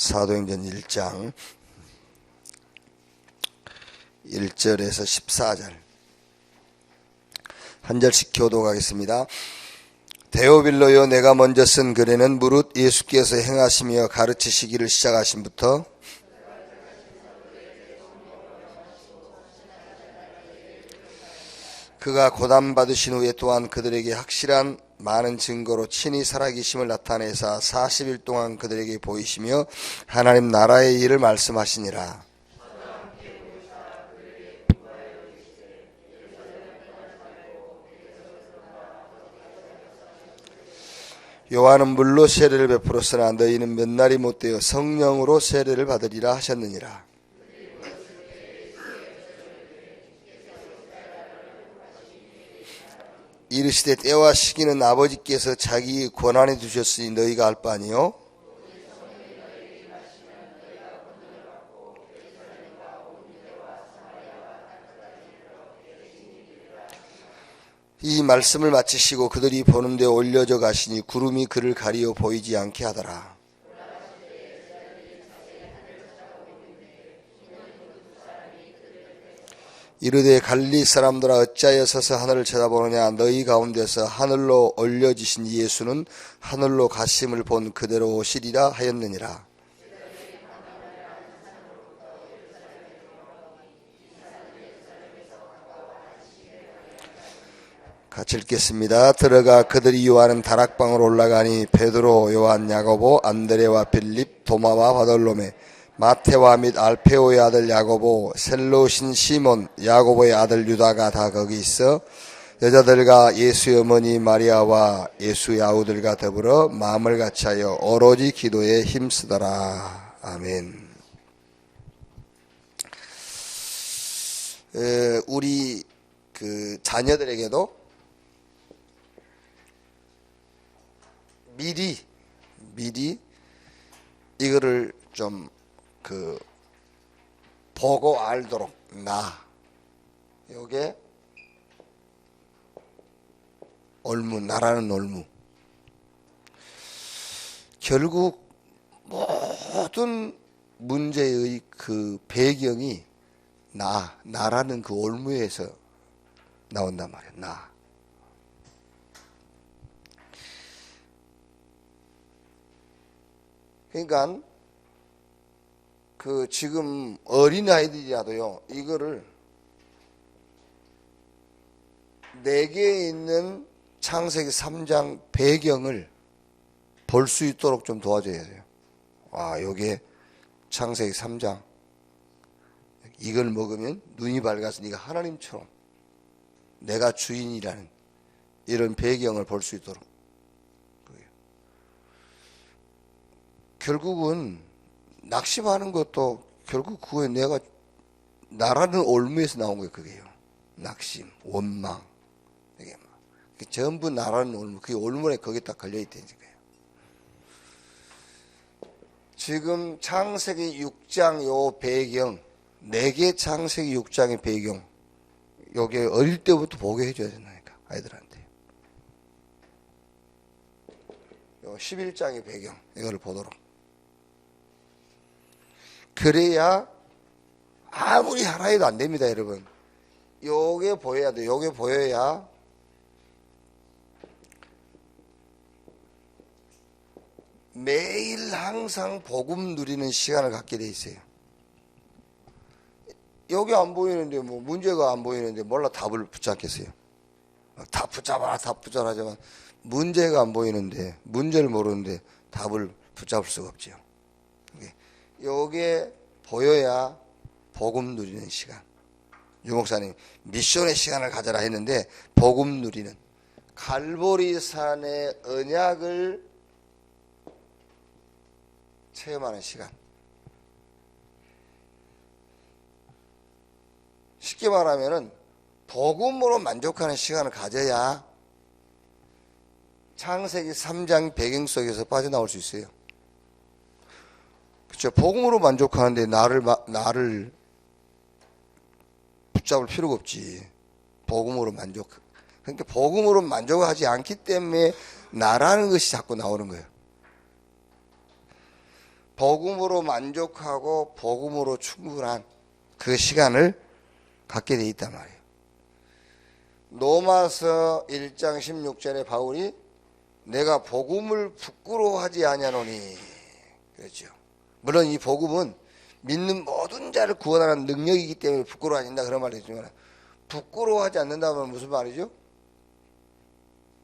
사도행전 1장 1절에서 14절 한 절씩 교독하겠습니다. 데오빌로여, 내가 먼저 쓴 글에는 무릇 예수께서 행하시며 가르치시기를 시작하심부터 그가 고난받으신 후에 또한 그들에게 확실한 많은 증거로 친히 살아계심을 나타내사 40일 동안 그들에게 보이시며 하나님 나라의 일을 말씀하시니라. 요한은 물로 세례를 베풀었으나 너희는 몇 날이 못되어 성령으로 세례를 받으리라 하셨느니라. 이르시되 때와 시기는 아버지께서 자기 권한에 두셨으니 너희가 알 바 아니요. 이 말씀을 마치시고 그들이 보는 데 올려져 가시니 구름이 그를 가리어 보이지 않게 하더라. 이르되 갈릴리 사람들아, 어찌하여 서서 하늘을 쳐다보느냐. 너희 가운데서 하늘로 올려지신 예수는 하늘로 가심을 본 그대로 오시리라 하였느니라. 같이 읽겠습니다. 들어가 그들이 요하는 다락방으로 올라가니 베드로, 요한, 야고보, 안드레와 빌립, 도마와 바돌로메, 마테와 및 알페오의 아들 야고보, 셀로신 시몬, 야고보의 아들 유다가 다 거기 있어 여자들과 예수의 어머니 마리아와 예수의 아우들과 더불어 마음을 같이하여 오로지 기도에 힘쓰더라. 아멘. 우리 자녀들에게도 미리 이거를 좀 보고 알도록 요게 나라는 올무. 결국 모든 문제의 그 배경이 나라는 그 올무에서 나온단 말이야. 그러니까 지금 어린아이들이라도요, 이거를 내게 있는 창세기 3장 배경을 볼 수 있도록 좀 도와줘야 돼요. 요게 창세기 3장. 이걸 먹으면 눈이 밝아서 네가 하나님처럼 내가 주인이라는 이런 배경을 볼 수 있도록. 결국은 낙심하는 것도 결국 그거에 나라는 올무에서 나온 거예요. 그게요. 낙심, 원망, 이게 전부 나라는 올무. 그게 올무에 거기에 딱 걸려 있다는 거예요. 지금 창세기 6장 요 배경, 4개 창세기 6장의 배경, 요게 어릴 때부터 보게 해줘야 된다니까, 아이들한테. 요 11장의 배경, 이거를 보도록. 그래야 아무리 하라 해도 안 됩니다, 여러분. 요게 보여야 돼요. 요게 보여야 매일 항상 복음 누리는 시간을 갖게 돼 있어요. 요게 안 보이는데, 문제가 안 보이는데 몰라 답을 붙잡겠어요. 다 붙잡아라, 다 붙잡아라지만 문제가 안 보이는데, 문제를 모르는데 답을 붙잡을 수가 없죠. 요게 보여야 복음 누리는 시간. 유 목사님 미션의 시간을 가져라 했는데 복음 누리는 갈보리산의 언약을 체험하는 시간. 쉽게 말하면은 복음으로 만족하는 시간을 가져야 창세기 3장 배경 속에서 빠져나올 수 있어요. 그렇죠. 복음으로 만족하는데 나를 붙잡을 필요가 없지. 복음으로 만족. 그러니까 복음으로 만족하지 않기 때문에 나라는 것이 자꾸 나오는 거예요. 복음으로 만족하고 복음으로 충분한 그 시간을 갖게 돼 있단 말이에요. 로마서 1장 16절에 바울이 내가 복음을 부끄러워하지 아니하노니 그랬죠. 물론 이 복음은 믿는 모든 자를 구원하는 능력이기 때문에 부끄러워하지 않는다 그런 말이 있지만, 부끄러워하지 않는다면 무슨 말이죠?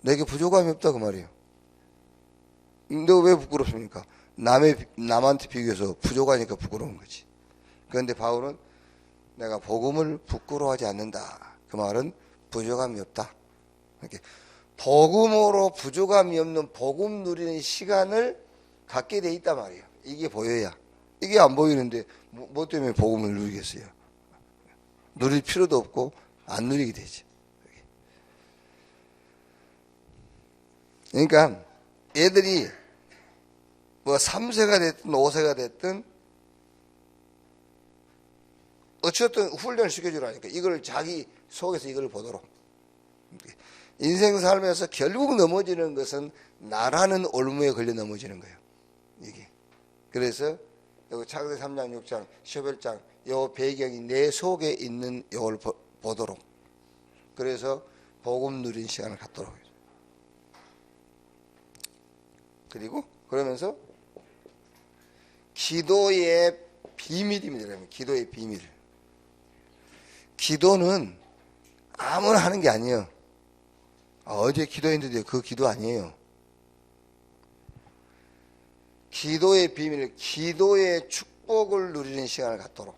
내게 부족함이 없다 그 말이에요. 너 왜 부끄럽습니까? 남한테 비교해서 부족하니까 부끄러운 거지. 그런데 바울은 내가 복음을 부끄러워하지 않는다. 그 말은 부족함이 없다. 이렇게 복음으로 부족함이 없는 복음 누리는 시간을 갖게 돼 있단 말이에요. 이게 보여야. 이게 안 보이는데 뭐 때문에 복음을 누리겠어요? 누릴 필요도 없고 안 누리게 되지. 그러니까 애들이 뭐 3세가 됐든 5세가 됐든 어쨌든 훈련을 시켜주라니까. 이걸 자기 속에서 이걸 보도록. 인생 삶에서 결국 넘어지는 것은 나라는 올무에 걸려 넘어지는 거예요. 이게. 그래서 여기 창세기 3장 6장 11장 요 배경이 내 속에 있는 요걸 보도록. 그래서 복음 누린 시간을 갖도록. 그리고 그러면서 기도의 비밀입니다. 기도의 비밀. 기도는 아무나 하는 게 아니에요. 어제 기도했는데 그 기도 아니에요. 기도의 비밀, 기도의 축복을 누리는 시간을 갖도록.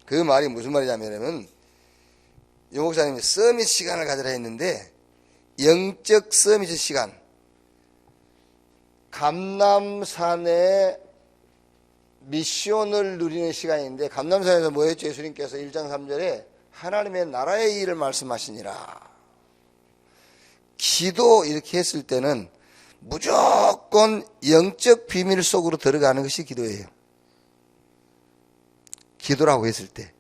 그 말이 무슨 말이냐면, 요 목사님이 서밋 시간을 가지라 했는데, 영적 서밋 시간, 감람산의 미션을 누리는 시간인데, 감람산에서 뭐 했죠? 예수님께서 1장 3절에 하나님의 나라의 일을 말씀하시니라. 기도 이렇게 했을 때는 무조건 영적 비밀 속으로 들어가는 것이 기도예요. 기도라고 했을 때.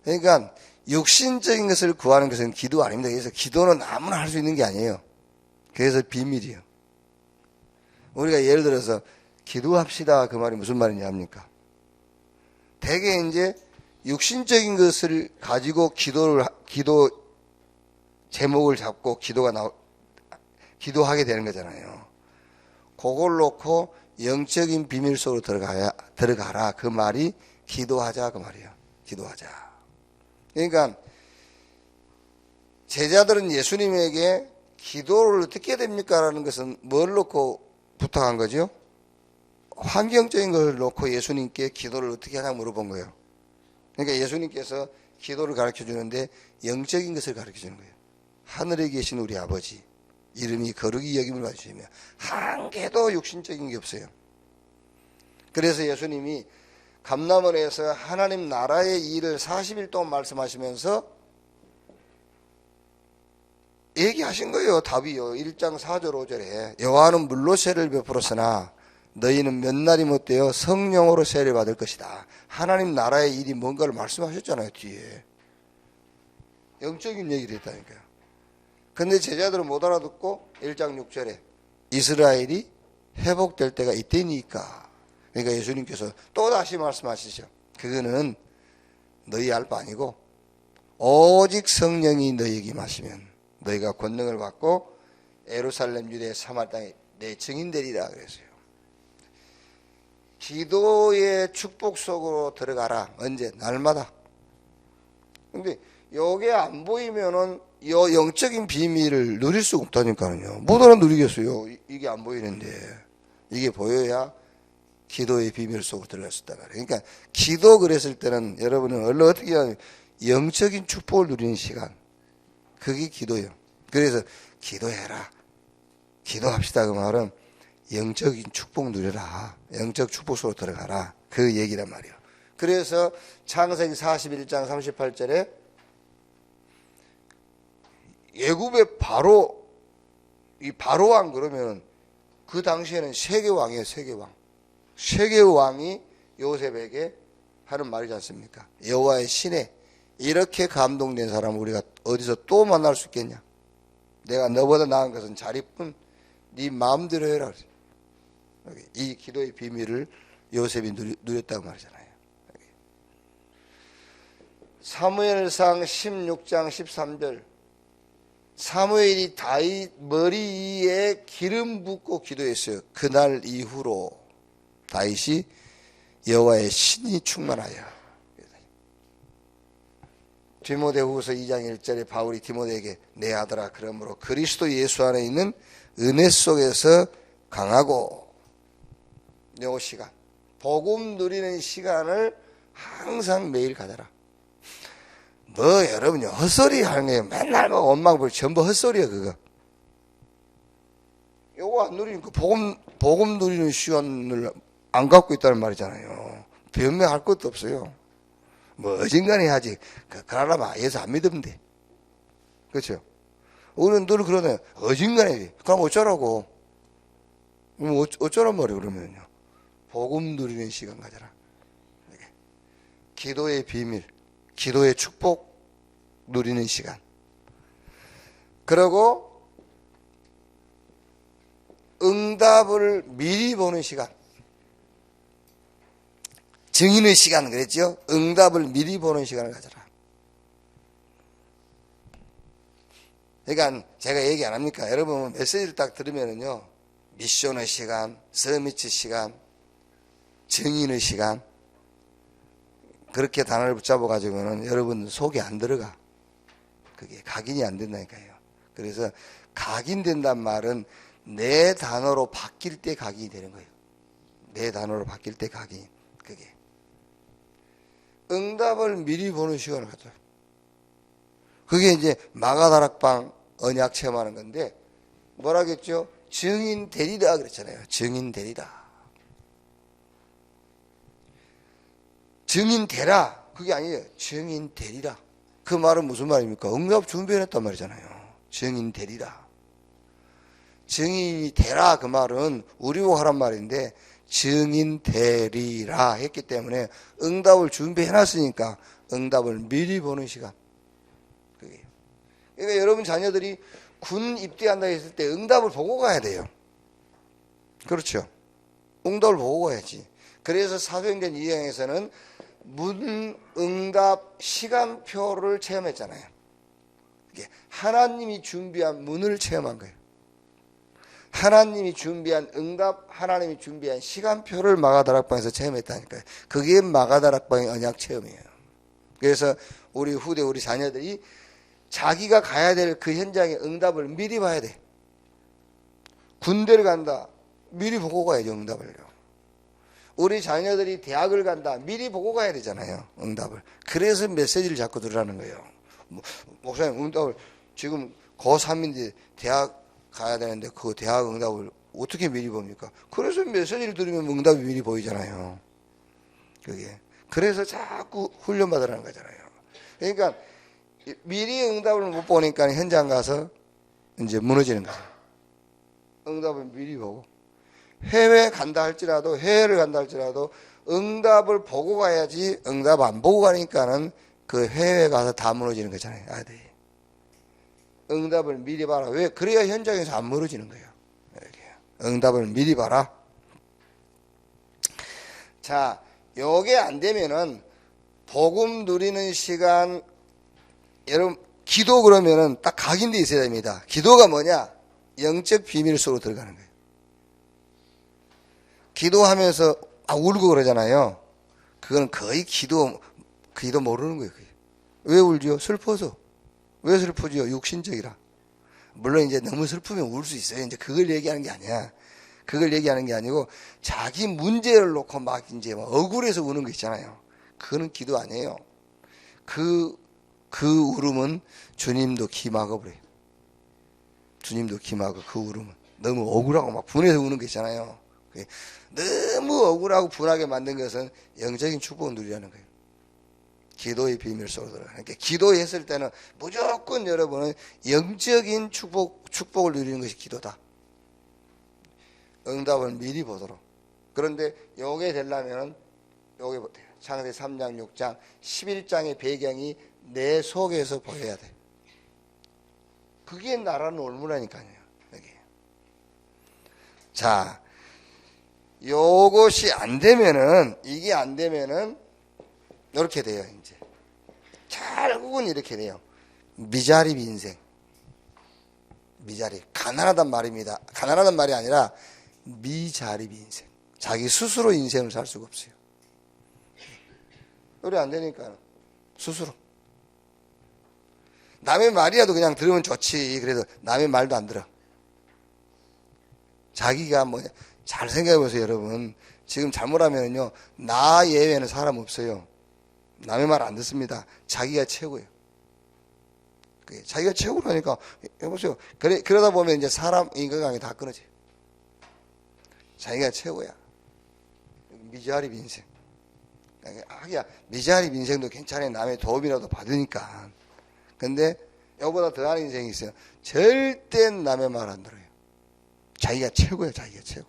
그러니까 육신적인 것을 구하는 것은 기도 아닙니다. 그래서 기도는 아무나 할 수 있는 게 아니에요. 그래서 비밀이에요. 우리가 예를 들어서 기도합시다 그 말이 무슨 말이냐 합니까? 대개 이제 육신적인 것을 가지고 기도 제목을 잡고 기도하게 되는 거잖아요. 그걸 놓고 영적인 비밀 속으로 들어가라. 그 말이 기도하자 그 말이에요. 기도하자. 그러니까 제자들은 예수님에게 기도를 어떻게 해야 됩니까? 라는 것은 뭘 놓고 부탁한 거죠? 환경적인 걸 놓고 예수님께 기도를 어떻게 하냐 물어본 거예요. 그러니까 예수님께서 기도를 가르쳐 주는데 영적인 것을 가르쳐 주는 거예요. 하늘에 계신 우리 아버지 이름이 거룩히 여김을 받으시며 한 개도 육신적인 게 없어요. 그래서 예수님이 감람원에서 하나님 나라의 일을 40일 동안 말씀하시면서 얘기하신 거예요. 답이요. 1장 4절 5절에 여호와는 물로 세를 베풀었으나 너희는 몇 날이 못되어 성령으로 세를 받을 것이다. 하나님 나라의 일이 뭔가를 말씀하셨잖아요. 뒤에 영적인 얘기를 했다니까요. 근데 제자들은 못 알아듣고 1장 6절에 이스라엘이 회복될 때가 이때니까. 그러니까 예수님께서 또다시 말씀하시죠. 그거는 너희 알 바 아니고 오직 성령이 너희에게 임하시면 너희가 권능을 받고 예루살렘 유대 사마리아 땅에 내 증인 되리라 그랬어요. 기도의 축복 속으로 들어가라. 언제? 날마다. 근데 요게 안 보이면은 요 영적인 비밀을 누릴 수가 없다니까요. 못 알아 누리겠어요. 이게 안 보이는데. 이게 보여야 기도의 비밀 속으로 들어갈 수 있다 말이에요. 그러니까 기도 그랬을 때는 여러분은 원래 어떻게 하냐, 영적인 축복을 누리는 시간. 그게 기도예요. 그래서 기도해라. 기도합시다. 그 말은 영적인 축복 누려라. 영적 축복 속으로 들어가라. 그 얘기란 말이에요. 그래서 창세기 41장 38절에 애굽의 이 바로왕 그러면 그 당시에는 세계왕이에요. 세계왕. 세계왕이 요셉에게 하는 말이지 않습니까? 여호와의 신에 이렇게 감동된 사람을 우리가 어디서 또 만날 수 있겠냐? 내가 너보다 나은 것은 잘 이쁜 네 마음대로 해라. 이 기도의 비밀을 요셉이 누렸다고 말하잖아요. 사무엘상 16장 13절 사무엘이 다윗 머리 위에 기름 붓고 기도했어요. 그날 이후로 다윗이 여호와의 신이 충만하여. 디모데후서 2장 1절에 바울이 디모데에게 내 아들아 그러므로 그리스도 예수 안에 있는 은혜 속에서 강하고 요 시간 복음 누리는 시간을 항상 매일 가져라. 뭐 여러분요 헛소리 하는 거예요. 맨날 뭐 원망불 전부 헛소리야 그거. 요거 안 누리니까 복음 누리는 시간을 안 갖고 있다는 말이잖아요. 변명할 것도 없어요. 뭐 어진간히 하지. 그러려면 예수 안 믿으면 돼. 그렇죠? 우리는 늘 그러네. 어진간히. 그럼 어쩌라고? 어쩌란 말이에요 그러면요. 복음 누리는 시간 가져라. 기도의 비밀, 기도의 축복 누리는 시간. 그리고 응답을 미리 보는 시간. 증인의 시간 그랬죠? 응답을 미리 보는 시간을 가져라. 그러니까 제가 얘기 안 합니까? 여러분 메시지를 딱 들으면은요. 미션의 시간, 서미트 시간, 증인의 시간 그렇게 단어를 붙잡아 가지고는 여러분 속에 안 들어가. 그게 각인이 안 된다니까요. 그래서 각인된단 말은 내 단어로 바뀔 때 각인이 되는 거예요. 내 단어로 바뀔 때 각인. 그게 응답을 미리 보는 시간을 가져요. 그게 이제 마가다락방 언약 체험하는 건데 뭐라겠죠? 증인 되리라 그랬잖아요. 증인 되리라. 증인 되라. 그게 아니에요. 증인 되리라. 그 말은 무슨 말입니까? 응답 준비해냈단 말이잖아요. 증인 되리라. 증인이 되라 그 말은 우리 보고 하란 말인데 증인 되리라 했기 때문에 응답을 준비해놨으니까 응답을 미리 보는 시간. 그게. 그러니까 여러분 자녀들이 군 입대한다 했을 때 응답을 보고 가야 돼요. 그렇죠. 응답을 보고 가야지. 그래서 사도행전 2장에서는 문 응답 시간표를 체험했잖아요. 하나님이 준비한 문을 체험한 거예요. 하나님이 준비한 응답, 하나님이 준비한 시간표를 마가다락방에서 체험했다니까요. 그게 마가다락방의 언약 체험이에요. 그래서 우리 후대, 우리 자녀들이 자기가 가야 될 그 현장의 응답을 미리 봐야 돼. 군대를 간다. 미리 보고 가야죠, 응답을요. 우리 자녀들이 대학을 간다. 미리 보고 가야 되잖아요, 응답을. 그래서 메시지를 자꾸 들으라는 거예요. 목사님, 응답을 지금 고3인데 대학 가야 되는데 그 대학 응답을 어떻게 미리 봅니까? 그래서 메시지를 들으면 응답이 미리 보이잖아요. 그게. 그래서 자꾸 훈련받으라는 거잖아요. 그러니까 미리 응답을 못 보니까 현장 가서 이제 무너지는 거죠. 응답을 미리 보고. 해외 간다 할지라도, 해외를 간다 할지라도 응답을 보고 가야지 응답 안 보고 가니까는 그 해외 가서 다 무너지는 거잖아요, 아들이. 응답을 미리 봐라. 왜? 그래야 현장에서 안 무너지는 거예요. 이렇게. 응답을 미리 봐라. 자, 요게 안 되면은 복음 누리는 시간, 여러분 기도 그러면은 딱 각인돼 있어야 됩니다. 기도가 뭐냐? 영적 비밀 속으로 들어가는 거예요. 기도하면서 울고 그러잖아요. 그건 거의 기도 모르는 거예요. 왜 울죠? 슬퍼서. 왜 슬프지요? 육신적이라. 물론 이제 너무 슬프면 울 수 있어요. 이제 그걸 얘기하는 게 아니야. 그걸 얘기하는 게 아니고 자기 문제를 놓고 막 이제 억울해서 우는 거 있잖아요. 그거는 기도 아니에요. 그 울음은 주님도 기막어 버려요. 주님도 기막어 그 울음은. 너무 억울하고 막 분해서 우는 거 있잖아요. 너무 억울하고 분하게 만든 것은 영적인 축복을 누리라는 거예요. 기도의 비밀 속으로 들어가. 그러니까 기도했을 때는 무조건 여러분은 영적인 축복을 누리는 것이 기도다. 응답을 미리 보도록. 그런데 요게 되려면 요게 창세 3장, 6장, 11장의 배경이 내 속에서 보여야 돼. 그게 나라는 올무라니까요. 여기. 자, 요것이 안 되면은, 이게 안 되면은, 이렇게 돼요, 이제. 결국은 이렇게 돼요. 미자립 인생. 미자립. 가난하단 말입니다. 가난하단 말이 아니라, 미자립 인생. 자기 스스로 인생을 살 수가 없어요. 그래, 안 되니까. 스스로. 남의 말이라도 그냥 들으면 좋지. 그래도 남의 말도 안 들어. 자기가 잘 생각해보세요, 여러분. 지금 잘못하면요, 나 예외는 사람 없어요. 남의 말 안 듣습니다. 자기가 최고예요. 자기가 최고라니까, 해보세요. 그러다 보면 이제 사람 인간관계 다 끊어져요. 자기가 최고야. 미자립 인생. 하기야, 미자립 인생도 괜찮아요. 남의 도움이라도 받으니까. 근데, 이거보다 더한 인생이 있어요. 절대 남의 말 안 들어요. 자기가 최고야, 자기가 최고.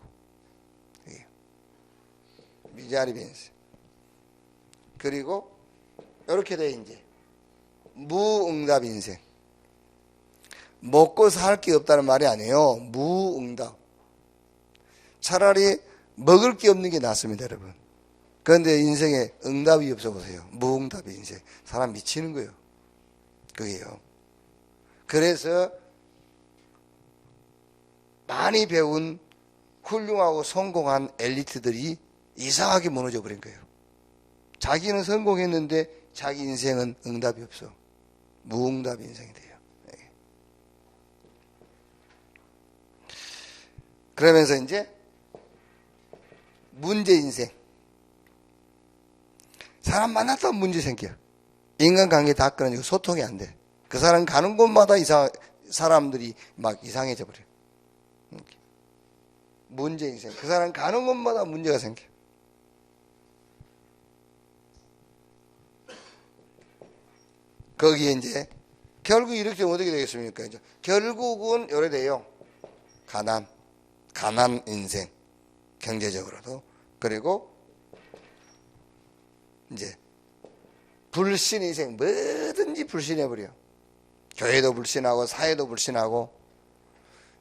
미자립 인생. 그리고, 이렇게 돼, 이제. 무응답 인생. 먹고 살 게 없다는 말이 아니에요. 무응답. 차라리 먹을 게 없는 게 낫습니다, 여러분. 그런데 인생에 응답이 없어 보세요. 무응답의 인생. 사람 미치는 거예요. 그게요. 그래서 많이 배운 훌륭하고 성공한 엘리트들이 이상하게 무너져 버린 거예요. 자기는 성공했는데 자기 인생은 응답이 없어. 무응답 인생이 돼요. 그러면서 이제 문제 인생. 사람 만났다 문제 생겨. 인간관계 다 끊어지고 소통이 안 돼. 그 사람 가는 곳마다 사람들이 막 이상해져 버려. 문제 인생. 그 사람 가는 곳마다 문제가 생겨. 거기에 이제 결국 이렇게 되면 어떻게 되겠습니까? 이제 결국은 요래 돼요. 가난 인생. 경제적으로도. 그리고 이제 불신 인생. 뭐든지 불신해버려. 교회도 불신하고 사회도 불신하고.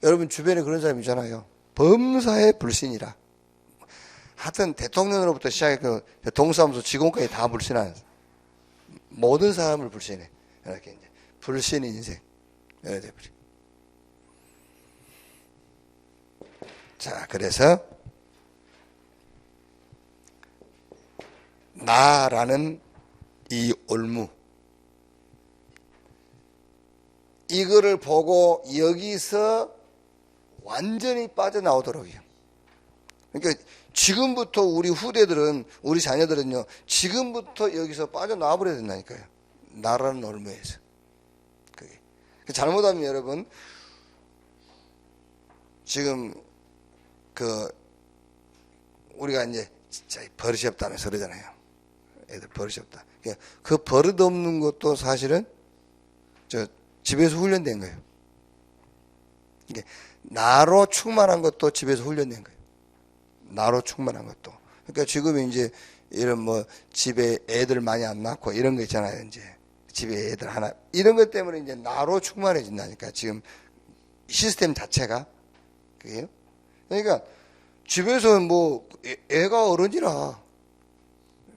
여러분 주변에 그런 사람 있잖아요. 범사에 불신이라. 하여튼 대통령으로부터 시작해서 동사무소 직원까지 다 불신하는 모든 사람을 불신해. 이렇게 이제 불신 인생. 이렇게 돼버려. 자, 그래서 나라는 이 올무. 이거를 보고 여기서 완전히 빠져나오도록이요. 그러니까 지금부터 우리 후대들은, 우리 자녀들은요, 지금부터 여기서 빠져나와 버려야 된다니까요. 나라는 올무에서. 그게. 잘못하면 여러분, 지금, 우리가 이제 진짜 버릇이 없다면서 그러잖아요. 애들 버릇이 없다. 그 버릇 없는 것도 사실은 집에서 훈련된 거예요. 이게 나로 충만한 것도 집에서 훈련된 거예요. 나로 충만한 것도. 그러니까 지금 이제 이런 집에 애들 많이 안 낳고 이런 거 있잖아요. 이제 집에 애들 하나 이런 것 때문에 이제 나로 충만해진다니까. 지금 시스템 자체가 그게요. 그러니까 집에서 애가 어른이라.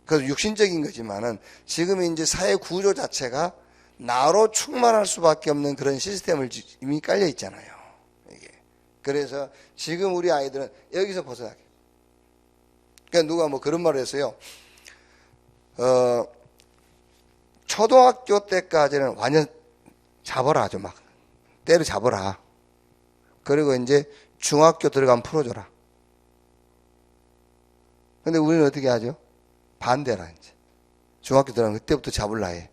그래서 육신적인 거지만은 지금 이제 사회 구조 자체가 나로 충만할 수밖에 없는 그런 시스템을 이미 깔려 있잖아요. 이게. 그래서 지금 우리 아이들은 여기서 벗어나게. 그러니까 누가 그런 말을 했어요. 초등학교 때까지는 완전 잡아라. 아주 막. 때려잡아라. 그리고 이제 중학교 들어가면 풀어줘라. 근데 우리는 어떻게 하죠? 반대라, 이제. 중학교 들어가면 그때부터 잡을라 해.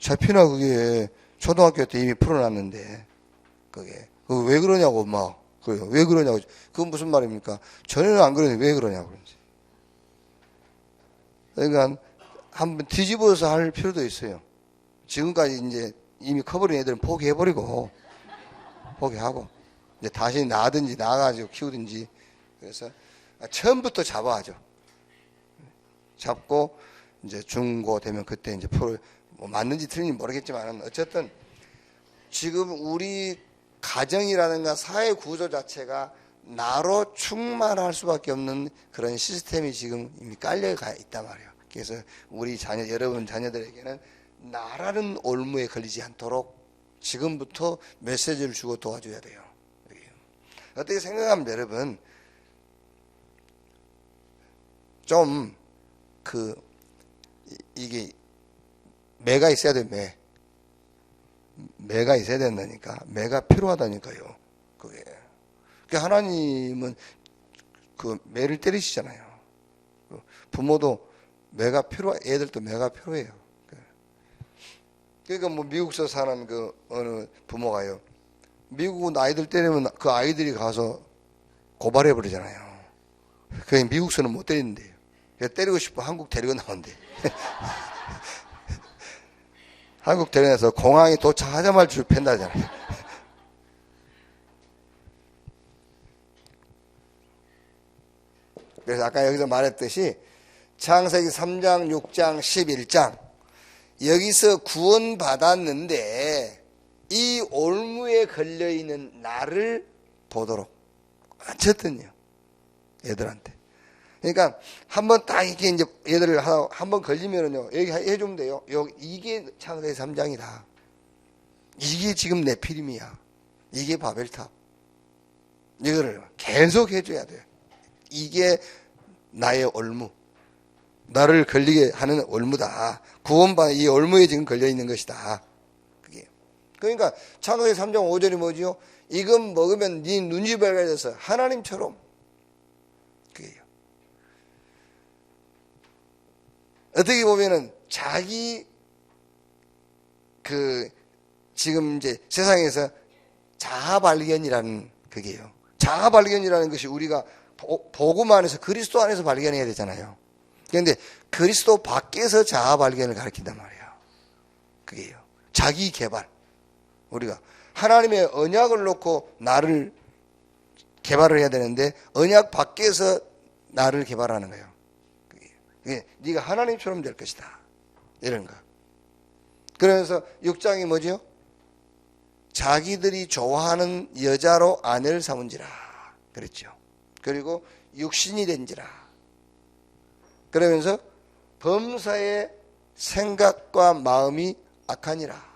잡히나, 그게. 초등학교 때 이미 풀어놨는데. 그게. 왜 그러냐고, 막. 왜 그러냐고. 그건 무슨 말입니까? 전에는 안 그러는데 왜 그러냐고. 그러니까, 한번 뒤집어서 할 필요도 있어요. 지금까지 이제 이미 커버린 애들은 포기해버리고, 포기하고, 이제 다시 낳든지 낳아가지고 키우든지. 그래서, 처음부터 잡아야죠. 잡고, 이제 중고 되면 그때 이제 맞는지 틀린지 모르겠지만, 어쨌든, 지금 우리 가정이라든가 사회 구조 자체가 나로 충만할 수밖에 없는 그런 시스템이 지금 이미 깔려 있단 말이에요. 그래서 우리 자녀, 여러분 자녀들에게는 나라는 올무에 걸리지 않도록 지금부터 메시지를 주고 도와줘야 돼요. 어떻게 생각하면 여러분, 좀 이게 매가 있어야 돼. 매가 있어야 된다니까. 매가 필요하다니까요. 그게. 그러니까 하나님은 그 매를 때리시잖아요. 부모도 애들도 매가 필요해요. 그러니까 뭐 미국서 사는 그 어느 부모가요, 미국은 아이들 때리면 그 아이들이 가서 고발해 버리잖아요. 그게 미국서는 못 때리는데요. 때리고 싶어 한국 데리고 나온대. 한국 데려내서 공항에 도착하자마자 줄 팬다잖아요. 그래서 아까 여기서 말했듯이 창세기 3장, 6장, 11장 여기서 구원받았는데 이 올무에 걸려있는 나를 보도록 어쨌든요, 애들한테. 그러니까 한번 딱 이렇게 이제 얘들을 한번 걸리면은요, 여기 해주면 돼요. 이게 창세기 3장이다. 이게 지금 네피림이야. 이게 바벨탑. 이거를 계속 해줘야 돼요. 이게 나의 올무. 나를 걸리게 하는 올무다. 구원받은 이 올무에 지금 걸려있는 것이다. 그게. 그러니까 창세기 3장 5절이 뭐지요? 이건 먹으면 네 눈이 밝아져서 하나님처럼. 그게요. 어떻게 보면은 자기 지금 이제 세상에서 자아 발견이라는 그게요. 자아 발견이라는 것이 우리가 복음 안에서 그리스도 안에서 발견해야 되잖아요. 그런데 그리스도 밖에서 자아 발견을 가르친단 말이에요. 그게요. 자기 개발. 우리가 하나님의 언약을 놓고 나를 개발을 해야 되는데 언약 밖에서 나를 개발하는 거예요. 그게 네가 하나님처럼 될 것이다. 이런 거. 그러면서 6장이 뭐죠? 자기들이 좋아하는 여자로 아내를 삼은지라 그랬죠. 그리고 육신이 된지라. 그러면서 범사의 생각과 마음이 악하니라.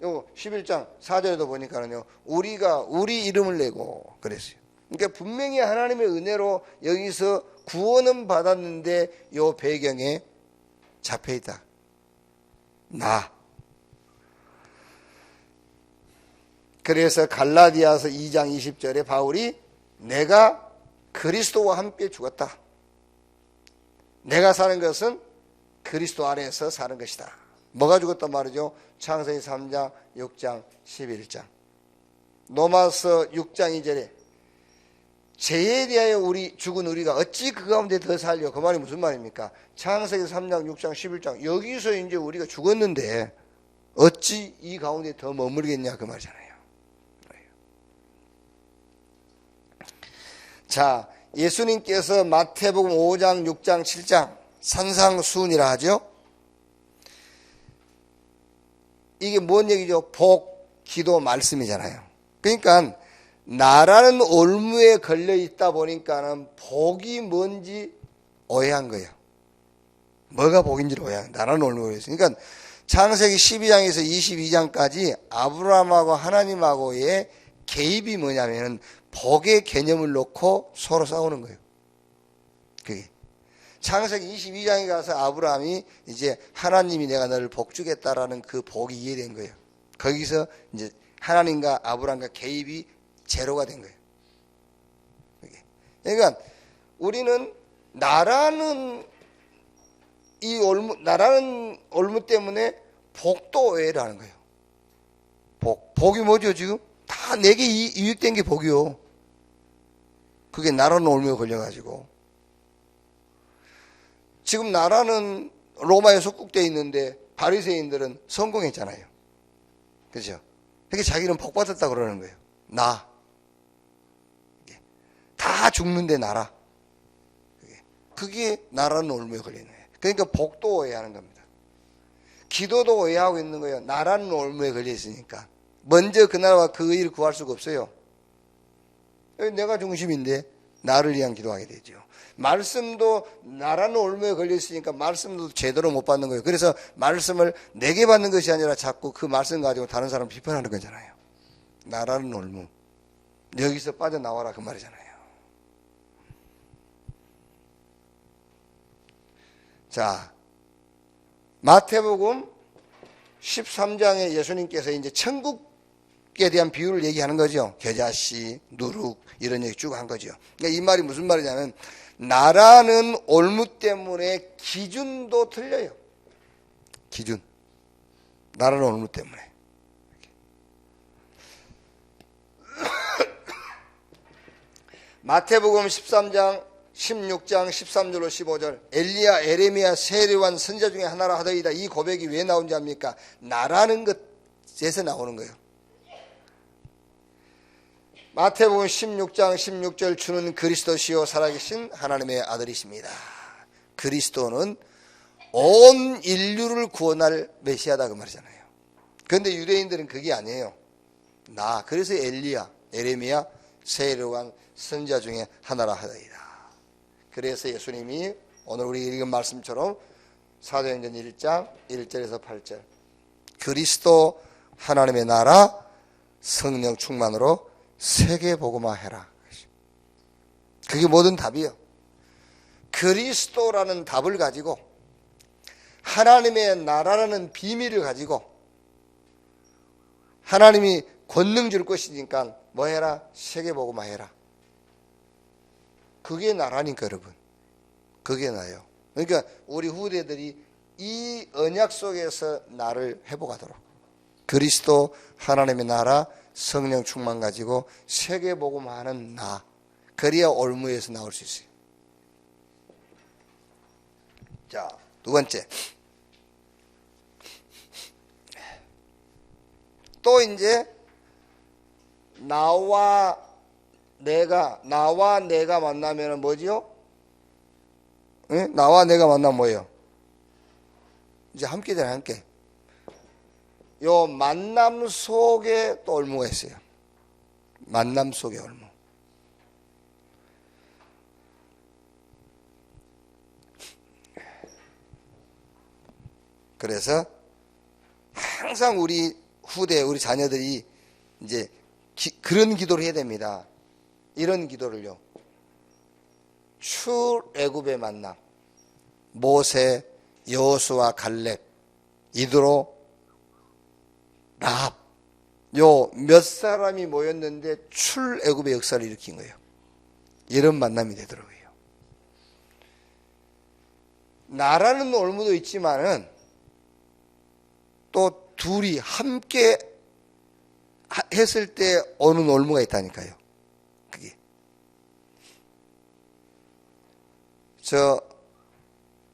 요 11장 4절에도 보니까는요, 우리가 우리 이름을 내고 그랬어요. 그러니까 분명히 하나님의 은혜로 여기서 구원은 받았는데 요 배경에 잡혀있다. 나. 그래서 갈라디아서 2장 20절에 바울이 내가 그리스도와 함께 죽었다. 내가 사는 것은 그리스도 안에서 사는 것이다. 뭐가 죽었단 말이죠? 창세기 3장, 6장, 11장. 로마서 6장 2절에 죄에 대하여 죽은 우리가 어찌 그 가운데 더 살려? 그 말이 무슨 말입니까? 창세기 3장, 6장, 11장. 여기서 이제 우리가 죽었는데 어찌 이 가운데 더 머물겠냐? 그 말이잖아요. 자, 예수님께서 마태복음 5장, 6장, 7장 산상수훈이라 하죠. 이게 뭔 얘기죠? 복, 기도, 말씀이잖아요. 그러니까 나라는 올무에 걸려 있다 보니까는 복이 뭔지 오해한 거예요. 뭐가 복인지를 오해한 거예요. 나라는 올무에 걸려 있어요. 그러니까 창세기 12장에서 22장까지 아브라함하고 하나님하고의 개입이 뭐냐면 복의 개념을 놓고 서로 싸우는 거예요. 그게. 창세기 22장에 가서 아브라함이 이제 하나님이 내가 너를 복 주겠다라는 그 복이 이해된 거예요. 거기서 이제 하나님과 아브라함과 개입이 제로가 된 거예요. 그게. 그러니까 우리는 나라는 올무 때문에 복도 오해를 하는 거예요. 복이 뭐죠, 지금? 다 내게 이익된 게 복이요. 그게 나라는 올무에 걸려가지고. 지금 나라는 로마에 속국되어 있는데 바리새인들은 성공했잖아요. 그렇죠? 그러니까 자기는 복 받았다 그러는 거예요. 다 죽는데 나라. 그게 나라는 올무에 걸리는 거예요. 그러니까 복도 오해하는 겁니다. 기도도 오해하고 있는 거예요. 나라는 올무에 걸려 있으니까. 먼저 그 나라와 그 의를 구할 수가 없어요. 내가 중심인데 나를 위한 기도하게 되죠. 말씀도 나라는 올무에 걸려 있으니까 말씀도 제대로 못 받는 거예요. 그래서 말씀을 내게 받는 것이 아니라 자꾸 그 말씀 가지고 다른 사람 비판하는 거잖아요. 나라는 올무. 여기서 빠져나와라 그 말이잖아요. 자, 마태복음 13장에 예수님께서 이제 천국에 대한 비유를 얘기하는 거죠. 겨자씨, 누룩 이런 얘기 쭉 한 거죠. 그러니까 이 말이 무슨 말이냐면 나라는 올무 때문에 기준도 틀려요. 기준. 나라는 올무 때문에. 마태복음 13장 16장 13절로 15절 엘리야 에레미야 세례요한 선지자 중에 하나라 하더이다. 이 고백이 왜 나온지 압니까? 나라는 것에서 나오는 거예요. 마태복음 16장 16절 주는 그리스도시요 살아계신 하나님의 아들이십니다. 그리스도는 온 인류를 구원할 메시아다 그 말이잖아요. 그런데 유대인들은 그게 아니에요. 그래서 엘리야 에레미야 세례요한 선지자 중에 하나라 하더이다. 그래서 예수님이 오늘 우리 읽은 말씀처럼 사도행전 1장 1절에서 8절 그리스도 하나님의 나라 성령 충만으로 세계 복음화 해라. 그게 모든 답이에요. 그리스도라는 답을 가지고 하나님의 나라라는 비밀을 가지고 하나님이 권능 줄 것이니까 뭐 해라? 세계 복음화 해라. 그게 나라니까 여러분. 그게 나요. 그러니까 우리 후대들이 이 언약 속에서 나를 회복하도록 그리스도 하나님의 나라 성령 충만 가지고 세계 복음하는 나. 그래야 올무에서 나올 수 있어요. 자, 두 번째. 또 이제 나와 내가 만나면 뭐지요? 네? 나와 내가 만나면 뭐예요? 이제 함께잖아요, 함께. 요 만남 속에 또 올무가 있어요. 만남 속에 올무. 그래서 항상 우리 후대, 우리 자녀들이 이제 그런 기도를 해야 됩니다. 이런 기도를요. 출애굽의 만남, 모세, 여호수아, 갈렙, 이드로, 라합, 요 몇 사람이 모였는데 출애굽의 역사를 일으킨 거예요. 이런 만남이 되더라고요. 나라는 올무도 있지만은 또 둘이 함께 했을 때 오는 올무가 있다니까요. 그게.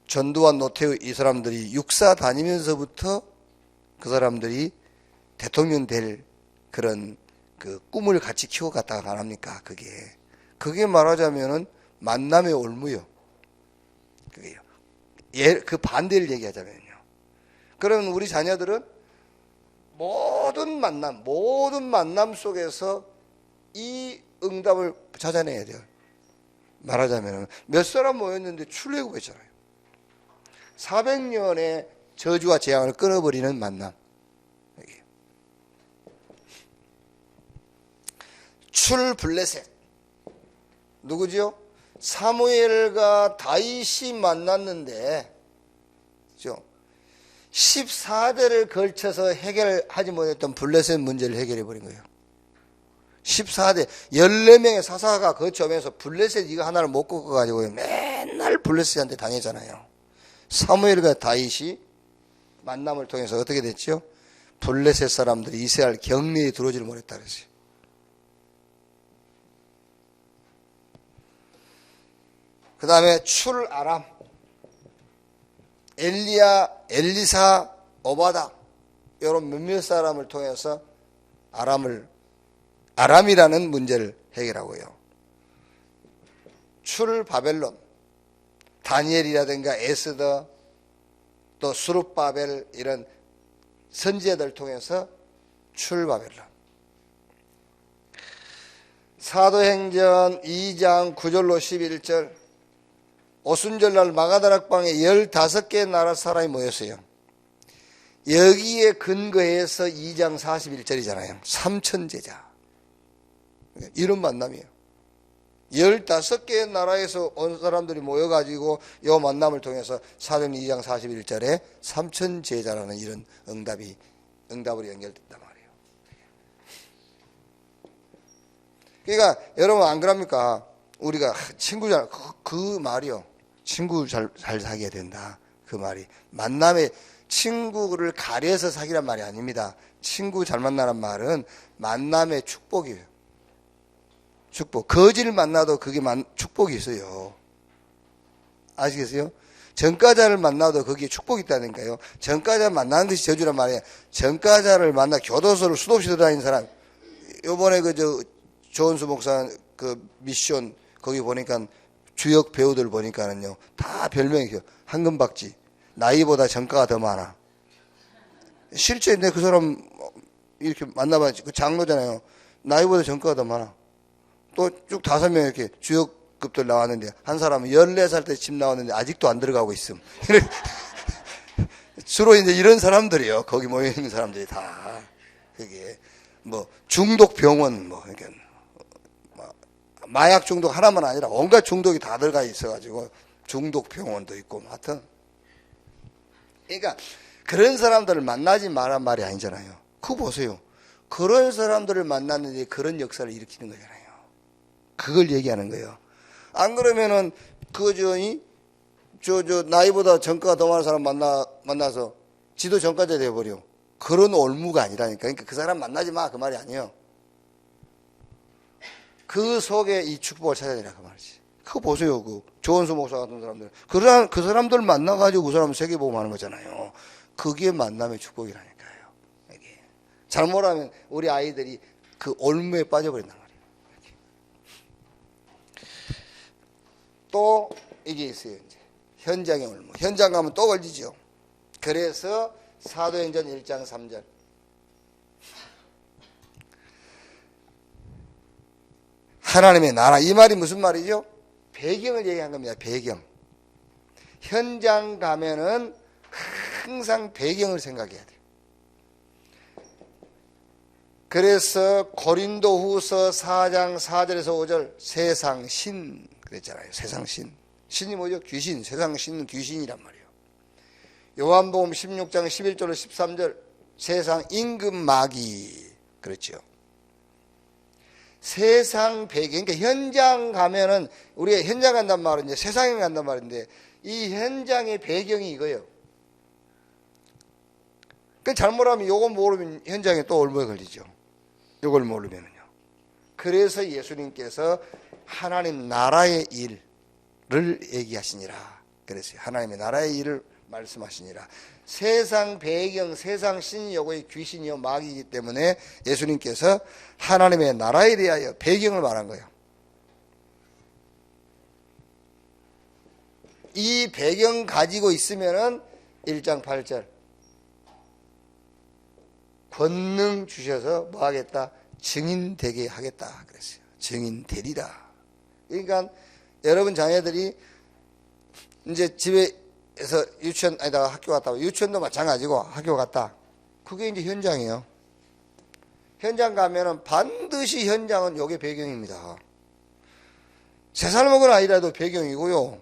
전두환, 노태우 이 사람들이 육사 다니면서부터 그 사람들이 대통령 될 그런 그 꿈을 같이 키워갔다가 안 합니까? 그게 말하자면은 만남의 올무요. 그게요. 그 반대를 얘기하자면요. 그러면 우리 자녀들은 모든 만남 속에서 이 응답을 찾아내야 돼요. 말하자면 몇 사람 모였는데 출애굽했잖아요. 400년의 저주와 재앙을 끊어버리는 만남. 출블레셋 누구죠? 사무엘과 다윗이 만났는데 14대를 걸쳐서 해결하지 못했던 블레셋 문제를 해결해 버린 거예요. 14대 14명의 사사가 거쳐오면서 블레셋 이거 하나를 못 꺾어가지고 맨날 블레셋한테 당했잖아요. 사무엘과 다윗이 만남을 통해서 어떻게 됐죠? 블레셋 사람들이 이스라엘 경내에 들어오지를 못했다 그랬어요. 그 다음에 출아람, 엘리야, 엘리사, 오바다 이런 몇몇 사람을 통해서 아람이라는 문제를 해결하고요. 출바벨론, 다니엘이라든가 에스더, 또 수룹바벨 이런 선지자들 통해서 출바벨론. 사도행전 2장 9절로 11절. 오순절날 마가다락방에 15개 나라 사람이 모였어요. 여기에 근거해서 2장 41절이잖아요. 삼천제자. 이런 만남이에요. 15개의 나라에서 온 사람들이 모여가지고 이 만남을 통해서 사도행전 2장 41절에 삼천제자라는 이런 응답으로 연결됐단 말이에요. 그러니까 여러분 안 그럽니까? 우리가 친구 그 말이요. 친구 잘 사귀어야 된다. 그 말이. 만남에 친구를 가려서 사귀란 말이 아닙니다. 친구 잘 만나란 말은 만남의 축복이에요. 축복. 거지를 만나도 그게 축복이 있어요. 아시겠어요? 전과자를 만나도 거기에 축복이 있다니까요. 전과자 만나는 것이 저주란 말이에요. 전과자를 만나 교도소를 수도 없이 들어다니는 사람. 요번에 조은수 목사 미션 거기 보니까 주역 배우들 보니까는요. 다 별명이 황금박쥐. 나이보다 전과가 더 많아. 실제 내 그 사람 이렇게 만나봐야지. 그 장로잖아요. 나이보다 전과가 더 많아. 또 쭉 5명 이렇게 주역급들 나왔는데 한 사람은 14살 때 집 나왔는데 아직도 안 들어가고 있음. 주로 이제 이런 사람들이요. 거기 모여있는 사람들이 다. 그게 중독병원 그러니까 마약 중독 하나만 아니라 온갖 중독이 다 들어가 있어가지고 중독병원도 있고 하여튼. 그러니까 그런 사람들을 만나지 말란 말이 아니잖아요. 그거 보세요. 그런 사람들을 만났는데 그런 역사를 일으키는 거잖아요. 그걸 얘기하는 거예요. 안 그러면은 나이보다 전과가 더 많은 사람 만나서 지도 전과자 돼버려. 그런 올무가 아니라니까. 그러니까 그 사람 만나지 마 그 말이 아니에요. 그 속에 이 축복을 찾아야 되라 그 말이지. 그거 보세요. 조원수 목사 같은 사람들. 그 사람들 만나가지고 그 사람 세계복음하는 거잖아요. 그게 만남의 축복이라니까요. 이게. 잘못하면 우리 아이들이 그 올무에 빠져버린단 말이에요. 이렇게. 또 이게 있어요. 이제 현장의 올무. 현장 가면 또 걸리죠. 그래서 사도행전 1장 3절. 하나님의 나라. 이 말이 무슨 말이죠? 배경을 얘기한 겁니다. 배경. 현장 가면은 항상 배경을 생각해야 돼요. 그래서 고린도후서 4장 4절에서 5절 세상 신 그랬잖아요. 세상 신. 신이 뭐죠? 귀신. 세상 신은 귀신이란 말이에요. 요한복음 16장 11절로 13절 세상 임금 마귀 그렇죠. 세상 배경, 그러니까 현장 가면은 우리가 현장 간단 말은 이제 세상에 간단 말인데 이 현장의 배경이 이거예요. 그 잘못하면 요거 모르면 현장에 또 올무에 걸리죠. 요걸 모르면은요. 그래서 예수님께서 하나님 나라의 일을 얘기하시니라. 그랬어요. 하나님의 나라의 일을 말씀하시니라. 세상 배경, 세상 신이 요거의 귀신이요 마귀이기 때문에 예수님께서 하나님의 나라에 대하여 배경을 말한 거예요. 이 배경 가지고 있으면은 1장 8절 권능 주셔서 뭐 하겠다? 증인 되게 하겠다 그랬어요. 증인 되리라. 그러니까 여러분 자녀들이 이제 집에서 유치원 아니다 학교 갔다 유치원도 마찬가지고 학교 갔다. 그게 이제 현장이에요. 현장 가면은 반드시 현장은 요게 배경입니다. 세 살 먹은 아이라도 배경이고요.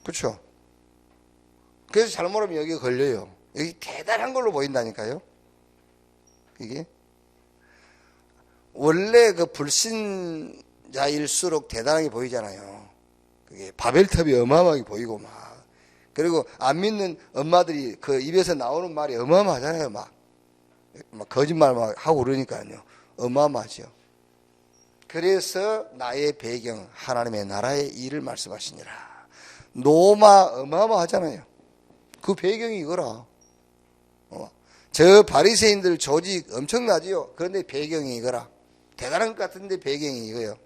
그렇죠? 그래서 잘못하면 여기에 걸려요. 여기 대단한 걸로 보인다니까요. 이게 원래 그 불신자일수록 대단하게 보이잖아요. 그게 바벨탑이 어마어마하게 보이고 막 그리고 안 믿는 엄마들이 그 입에서 나오는 말이 어마어마하잖아요. 막 거짓말 막 하고 그러니까요. 어마어마하죠. 그래서 나의 배경 하나님의 나라의 일을 말씀하시니라. 노마 어마어마하잖아요. 그 배경이 이거라. 저 바리새인들 조직 엄청나지요. 그런데 배경이 이거라. 대단한 것 같은데 배경이 이거요.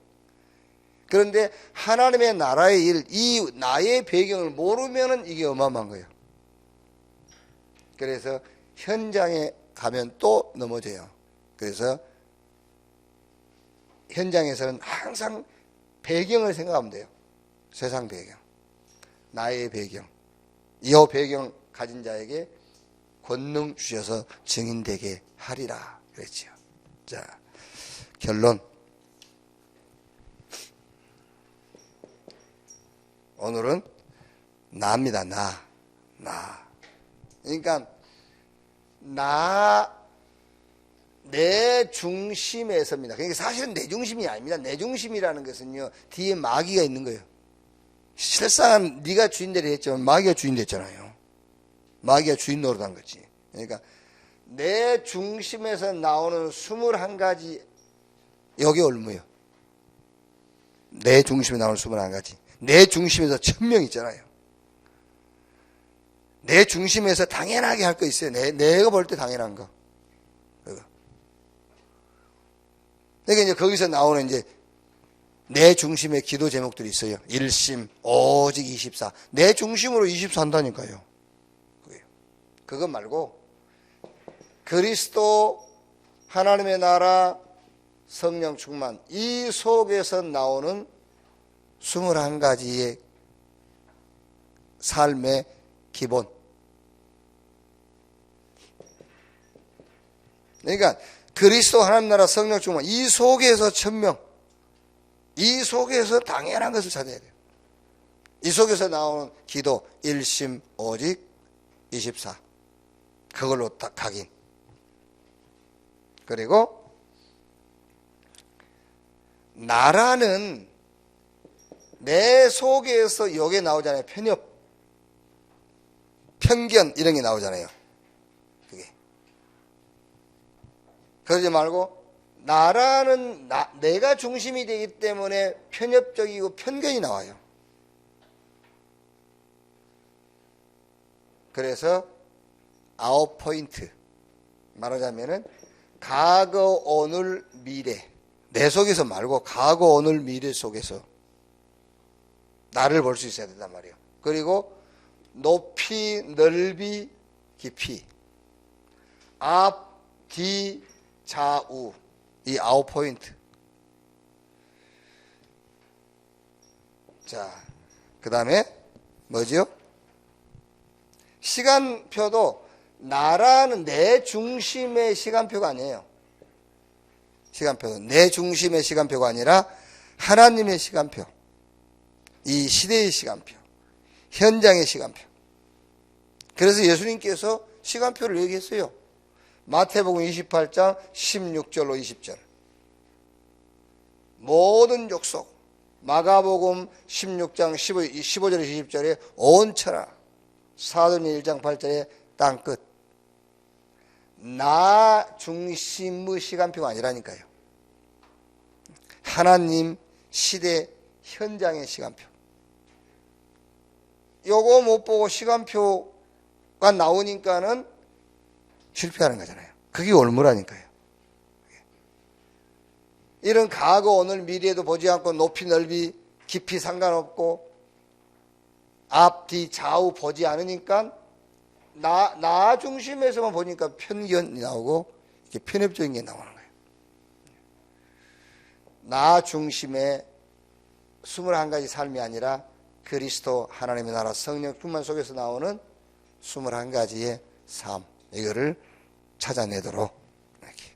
그런데 하나님의 나라의 일, 이 나의 배경을 모르면은 이게 어마어마한 거예요. 그래서 현장에 가면 또 넘어져요. 그래서 현장에서는 항상 배경을 생각하면 돼요. 세상 배경, 나의 배경. 이 배경 가진 자에게 권능 주셔서 증인되게 하리라 그랬죠. 자, 결론. 오늘은 나입니다. 나. 그러니까 내 중심에서입니다. 그러니까 사실은 내 중심이 아닙니다. 내 중심이라는 것은요, 뒤에 마귀가 있는 거예요. 실상 네가 주인대로 했지만 마귀가 주인 됐잖아요. 마귀가 주인 노릇한 거지. 그러니까 내 중심에서 나오는 21가지, 여기 올무요. 내 중심에 나오는 21가지. 내 중심에서 1000명 있잖아요. 내 중심에서 당연하게 할 거 있어요. 내가 볼 때 당연한 거. 그러니까 이제 거기서 나오는 이제 내 중심의 기도 제목들이 있어요. 1심, 오직 24. 내 중심으로 24 한다니까요. 그것 말고 그리스도, 하나님의 나라, 성령 충만, 이 속에서 나오는 21가지의 삶의 기본. 그러니까 그리스도, 하나님 나라, 성령 충만, 이 속에서 1000명, 이 속에서 당연한 것을 찾아야 돼요. 이 속에서 나오는 기도, 1심, 오직 24. 그걸로 딱 각인. 그리고 나라는 내 속에서 여기에 나오잖아요. 편협, 편견 이런 게 나오잖아요. 그게. 그러지 말고 나라는 내가 중심이 되기 때문에 편협적이고 편견이 나와요. 그래서 9포인트 말하자면은 과거, 오늘, 미래. 내 속에서 말고 과거, 오늘, 미래 속에서 나를 볼 수 있어야 된단 말이에요. 그리고 높이, 넓이, 깊이, 앞, 뒤, 좌우, 이 9포인트. 자, 그 다음에 뭐지요? 시간표도 나라는 내 중심의 시간표가 아니에요. 시간표는 내 중심의 시간표가 아니라 하나님의 시간표. 이 시대의 시간표. 현장의 시간표. 그래서 예수님께서 시간표를 얘기했어요. 마태복음 28장 16절로 20절. 모든 족속. 마가복음 16장 15절에서 20절에 온 천하. 사도행 1장 8절에 땅끝. 나 중심의 시간표가 아니라니까요. 하나님 시대 현장의 시간표. 요거 못 보고 시간표가 나오니까는 실패하는 거잖아요. 그게 올무라니까요. 이런 과거, 오늘, 미래도 보지 않고 높이, 넓이, 깊이 상관없고 앞, 뒤, 좌우 보지 않으니까 나 중심에서만 보니까 편견이 나오고 이렇게 편협적인 게 나오는 거예요. 나 중심의 21가지 삶이 아니라 그리스도, 하나님의 나라, 성령 충만 속에서 나오는 21가지의 삶. 이거를 찾아내도록 이렇게.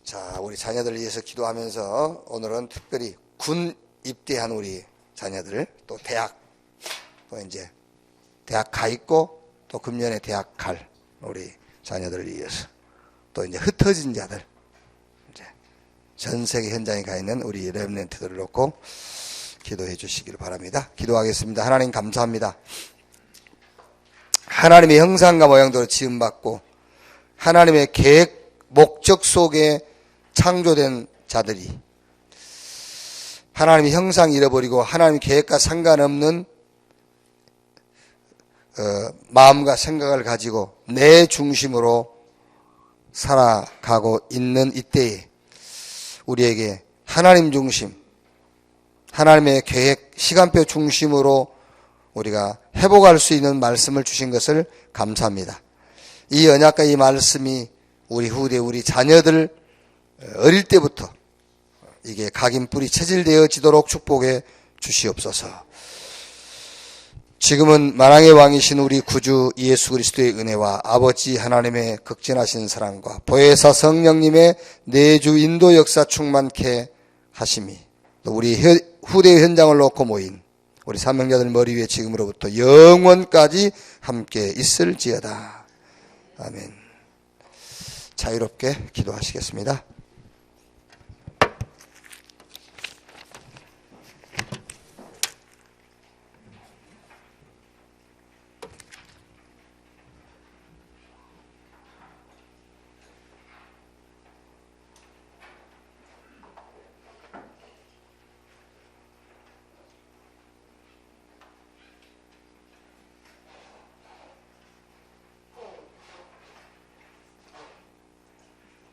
자, 우리 자녀들을 위해서 기도하면서 오늘은 특별히 군 입대한 우리 자녀들, 또 대학, 또 이제 대학 가 있고 또 금년에 대학 갈 우리 자녀들을 위해서, 또 이제 흩어진 자들, 이제 전 세계 현장에 가 있는 우리 렘넌트들을 놓고 기도해 주시기를 바랍니다. 기도하겠습니다. 하나님 감사합니다. 하나님의 형상과 모양대로 지음받고 하나님의 계획, 목적 속에 창조된 자들이 하나님의 형상 잃어버리고 하나님의 계획과 상관없는 마음과 생각을 가지고 내 중심으로 살아가고 있는 이때에 우리에게 하나님 중심, 하나님의 계획, 시간표 중심으로 우리가 회복할 수 있는 말씀을 주신 것을 감사합니다. 이 언약과 이 말씀이 우리 후대, 우리 자녀들 어릴 때부터 이게 각인뿔이 체질되어지도록 축복해 주시옵소서. 지금은 만왕의 왕이신 우리 구주 예수 그리스도의 은혜와 아버지 하나님의 극진하신 사랑과 보혜사 성령님의 내주 인도 역사 충만케 하심이 또 우리 후대의 현장을 놓고 모인 우리 사명자들 머리 위에 지금으로부터 영원까지 함께 있을지어다. 아멘. 자유롭게 기도하시겠습니다.